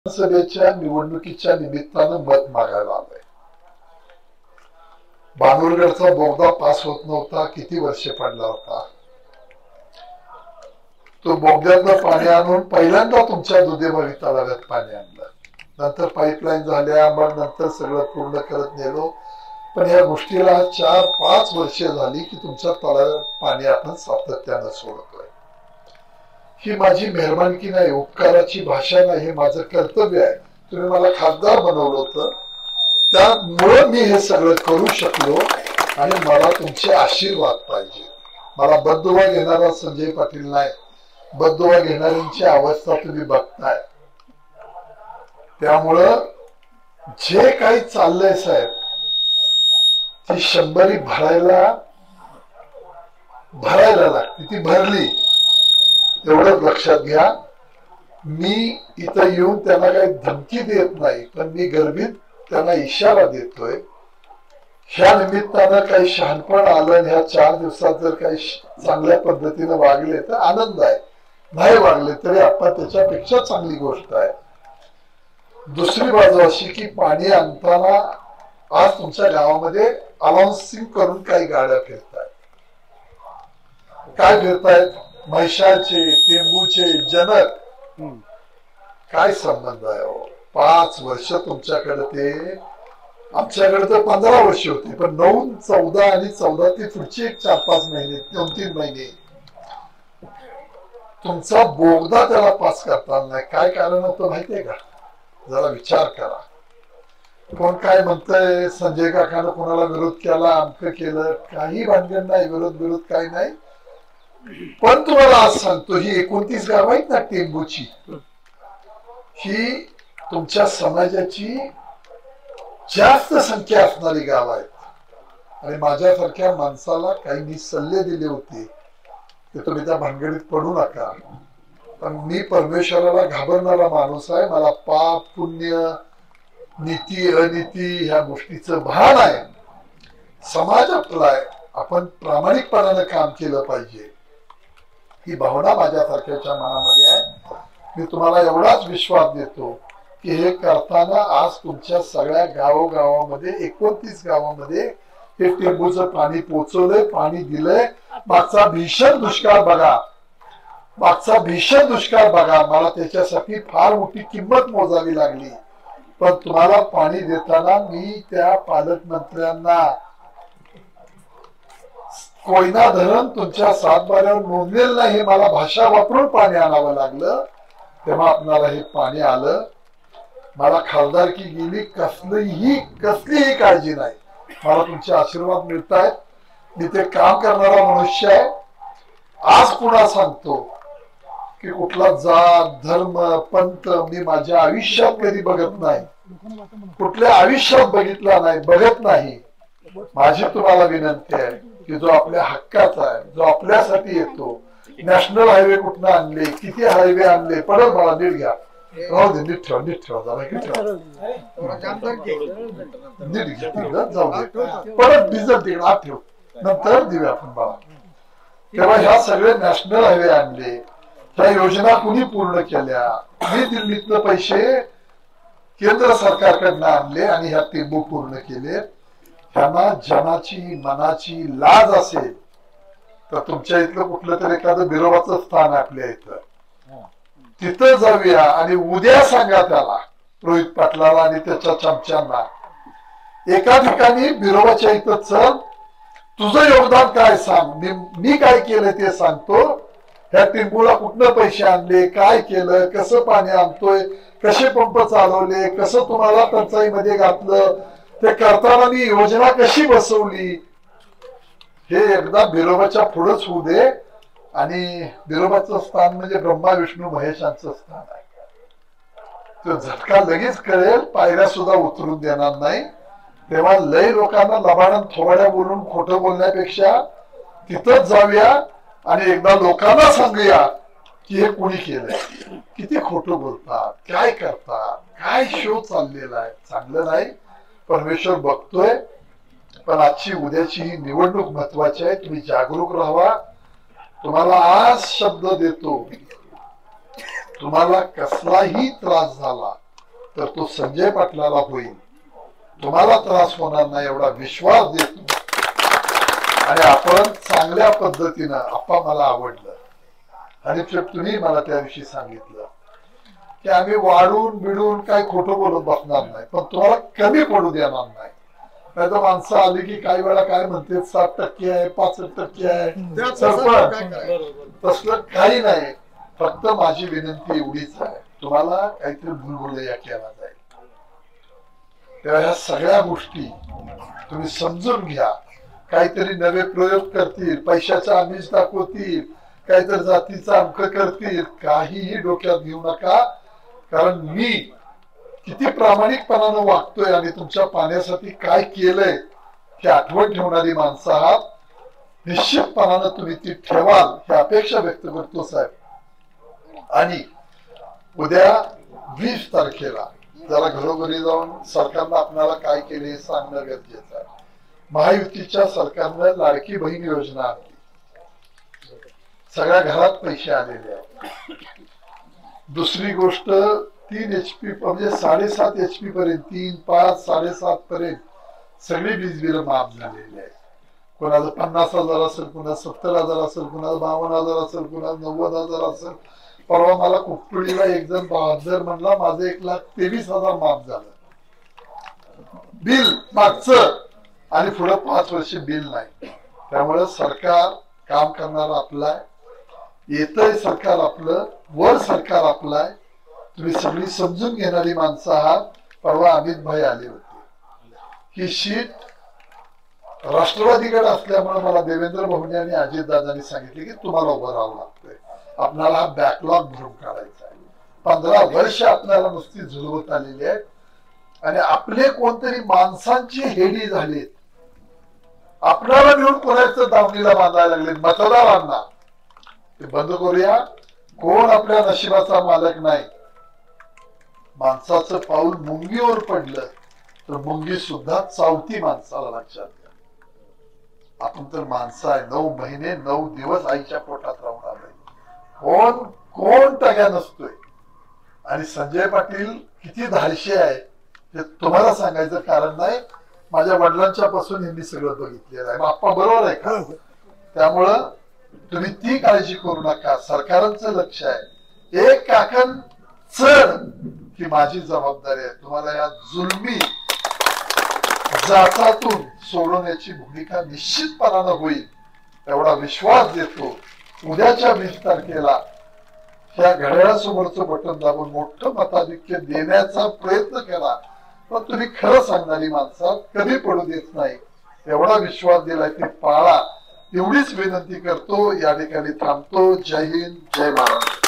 सभेच्या निवडणुकीच्या निमित्तानं मत मागायला आलंय। बाणूरगडचा बोगदा पास होत नव्हता, किती वर्षे पडला होता। तो बोगद्यातलं पाणी आणून पहिल्यांदा तुमच्या दुधेमावी तलाव्यात पाणी आणलं, नंतर पाईपलाईन झाल्या, मग नंतर सगळं पूर्ण करत नेलो। पण या गोष्टीला 4-5 वर्षे झाली की तुमच्या तलाव्यात पाणी आपण सातत्यानं सोडतोय। ही माझी मेहरबानगी नाही, उपकाराची भाषा नाही, हे माझं कर्तव्य आहे। तुम्ही मला खासदार बनवलं होतं, त्यामुळे मी हे सगळं करू शकलो आणि मला तुमचे आशीर्वाद पाहिजे। मला बददुवा घेणारा संजय पाटील नाही, बददुवा घेणाऱ्यांची अवस्था तुम्ही बघताय। त्यामुळं जे काही चाललंय साहेब, ती 100 भरायला लागते, ती भरली एवढंच लक्षात घ्या। मी इथं येऊन त्यांना काही धमकी देत नाही, पण मी गर्भित त्यांना इशारा देतोय। ह्या निमित्तानं काही शहाणपण आलं, ह्या 4 दिवसात जर काही चांगल्या पद्धतीने वागले तर आनंद आहे, नाही वागले तरी आपण त्याच्यापेक्षा चांगली गोष्ट आहे। दुसरी बाजू अशी की पाणी आणताना आज तुमच्या गावामध्ये अनाउन्सिंग करून काही गाड्या फिरतायत। काय फिरतायत? म्हैसाळचे, टेंबूचे, जनक। काय संबंध आहे हो? 5 वर्ष तुमच्याकडे ते, आमच्याकडे तर 15 वर्ष होती, पण 9, 14 आणि 14 ते पुढचे 4-5 महिने, 2-3 महिने तुमचा बोगदा त्याला पास करता नाही। काय कारण होतं माहितीये का? जरा विचार करा। कोण काय म्हणतंय, संजय काकानं कोणाला विरोध केला, अमकं केलं, काही भानगड नाही, विरोध काही नाही। पण तुम्हाला आज सांगतो, ही 29 गाव आहेत ना टेंबूची, ही तुमच्या समाजाची जास्त संख्या असणारी गाव आहेत। आणि माझ्यासारख्या माणसाला काही मी सल्ले दिले होते की तुम्ही त्या भानगडीत पडू नका, पण मी परमेश्वराला घाबरणारा माणूस आहे। मला पाप पुण्य, नीती अनीती ह्या गोष्टीचं भान आहे। समाज आपला आहे, आपण प्रामाणिकपणानं काम केलं पाहिजे, ही भावना माझ्यासारख्याच्या मनामध्ये आहे। मी तुम्हाला एवढाच विश्वास देतो की हे करताना आज तुमच्या सगळ्या गावोगावामध्ये 29 गावामध्ये हे टेंबूचं पाणी पोचवलंय, पाणी दिलंय। मागचा भीषण दुष्काळ बघा, मागचा भीषण दुष्काळ बघा, मला त्याच्यासाठी फार मोठी किंमत मोजावी लागली। पण तुम्हाला पाणी देताना मी त्या पालकमंत्र्यांना कोयना धरण तुमच्या 7-12वर नोंदलेलं नाही, हे मला भाषा वापरून पाणी आणावं लागलं, तेव्हा आपल्याला हे पाणी आलं। मला खासदारकी गेली, कसलीही काळजी नाही, मला तुमचे आशीर्वाद मिळत आहेत। मी ते काम करणारा मनुष्य आहे। आज पुन्हा सांगतो की कुठला जात धर्म पंथ मी माझ्या आयुष्यात कधी बघत नाही, कुठल्या आयुष्यात बघितला नाही, बघत नाही। माझी तुम्हाला विनंती आहे की जो आपल्या हक्काचा आहे, जो आपल्यासाठी येतो, नॅशनल हायवे कुठनं आणले, किती हायवे आणले, परत मला नीट घ्या, राहू दे, नीट ठेवा, नीट ठेवा, जरा नीट ठेवा, नीट घ्या, जाऊ दे, परत डिझेल तिकडे आत ठेव, नंतर देऊया आपण बाबा। तेव्हा ह्या सगळे नॅशनल हायवे आणले, ह्या योजना कुणी पूर्ण केल्या? मी दिल्लीतनं पैसे केंद्र सरकारकडनं आणले आणि ह्या टेंबू पूर्ण केले। ह्यांना जनाची मनाची लाज असेल तर तुमच्या इथलं कुठलं तरी एखादं बिरोबाचं स्थान आपल्या इथं, तिथं जाऊया आणि उद्या सांगा त्याला, रोहित पाटलाला आणि त्याच्या चमच्यांना, एका ठिकाणी बिरोबाच्या इथं चल, तुझं योगदान काय सांग, मी काय केलं ते सांगतो। ह्या टेंबूला कुठनं पैसे आणले, काय केलं, कसं पाणी आणतोय, कसे पंप चालवले, कसं तुम्हाला टंचाईमध्ये घातलं, ते करताना मी योजना कशी बसवली, हे एकदा बिरोबाच्या पुढंच होऊ दे। आणि बिरोबाचं स्थान म्हणजे ब्रह्मा विष्णू महेशांचं स्थान आहे, तो झटका लगेच कळेल, पायऱ्या सुद्धा उतरून देणार नाही। तेव्हा लय लोकांना लबाडन थोबाड्या बोलून खोटं बोलण्यापेक्षा तिथंच जाऊया आणि एकदा लोकांना सांगूया की हे कोणी केलंय, किती खोटं बोलतात, काय करतात, काय शो चाललेला आहे, चांगलं नाही। परमेश्वर बघतोय, पण आजची उद्याची ही निवडणूक महत्वाची आहे, तुम्ही जागरूक राहावा। तुम्हाला आज शब्द देतो, तुम्हाला कसलाही त्रास झाला तर तो संजय पाटलाला होईल, तुम्हाला त्रास होणार नाही एवढा विश्वास देतो. आणि आपण चांगल्या पद्धतीनं, आप्पा मला आवडलं आणि तुम्ही मला त्या दिवशी सांगितलं की आम्ही वाढून बिडून काही खोटं बोलत बसणार नाही, पण तुम्हाला कमी पडू देणार नाही. नाही तर माणसं आली की काही वेळा काय म्हणते 7% आहे, 65% आहे, तसलं काही नाही. फक्त माझी विनंती एवढीच आहे, तुम्हाला काहीतरी भुलभुलैया केला जाईल तेव्हा ह्या सगळ्या गोष्टी तुम्ही समजून घ्या. काहीतरी नवे प्रयोग करतील, पैशाचा आमिष दाखवतील, काहीतरी जातीचा अंक करतील, काहीही डोक्यात घेऊ नका. कारण मी किती प्रामाणिकपणानं वागतोय आणि तुमच्या पाण्यासाठी काय केलंय हे आठवण ठेवणारी माणसं आहात. निश्चितपणानं तुम्ही ती ठेवाल ही अपेक्षा व्यक्त करतो साहेब. आणि उद्या 20 तारखेला जरा घरोघरी जाऊन सरकारनं आपल्याला काय केले हे सांगणं गरजेचं आहे. महायुतीच्या सरकारनं लाडकी बहीण योजना आणली, सगळ्या घरात पैसे आलेले आहेत. दुसरी गोष्ट 3 HP म्हणजे 7.5 HP पर्यंत 3, 5, 7.5 पर्यंत सगळी वीज बिल माफ झालेली आहे. कोणाचं 50,000 असेल, कुणाचं 70,000 असेल, कुणाचं 52,000 असेल, कुणाचं 90,000 असेल. परवा मला कुपटुळीला एक जण 72 म्हणला, माझं 1,23,000 माफ झालं बिल मागचं, आणि पुढे 5 वर्ष बिल नाही. त्यामुळे सरकार काम करणार आपलं आहे, येतंय सरकार आपलं, वर सरकार आपलं आहे. तुम्ही सगळी समजून घेणारी माणसं आहात. परवा अमित भाई आले होते. ही शीट राष्ट्रवादीकडे असल्यामुळे मला देवेंद्र भाऊंनी आणि अजितदादांनी सांगितले की तुम्हाला उभं राहावं लागतंय, आपल्याला हा बॅकलॉग भरून काढायचा आहे. 15 वर्ष आपल्याला नुसती झुलवत आलेली आहे आणि आपले कोणतरी माणसांची हेडी झालीत. आपल्याला मिळून कोणाचं दावणीला बांधायला लागले मतदारांना. ते बंद करूया. कोण आपल्या नशिबाचा मालक नाही. माणसाचं पाऊल मुंगीवर पडलं तर मुंगी सुद्धा चावती माणसाला. लक्षात घ्या, आपण तर माणसं आहे. 9 महिने 9 दिवस आईच्या पोटात राहून आलोय. कोण टग्या नसतोय. आणि संजय पाटील किती धाडशी आहे हे तुम्हाला सांगायचं कारण नाही. माझ्या वडिलांच्या पासून यांनी सगळं बघितलेलं आहे. बाप्पा बरोबर आहे का? त्यामुळं तुम्ही ती काळजी करू नका. सरकारांचं लक्ष आहे. एक काकण चढ ही माझी जबाबदारी आहे. तुम्हाला या जुलमी जाचातून सोडवण्याची भूमिका निश्चितपणानं होईल एवढा विश्वास देतो. उद्याच्या 20 तारखेला ह्या घड्याळासमोरचं बटन दाबून मोठं मताधिक्य देण्याचा प्रयत्न केला. पण तुम्ही खरं सांगणारी माणसं कधी पडू देत नाही एवढा विश्वास दिलाय ते पाळा. एवढीच विनंती करतो. या ठिकाणी थांबतो. जय हिंद, जय महाराष्ट्र.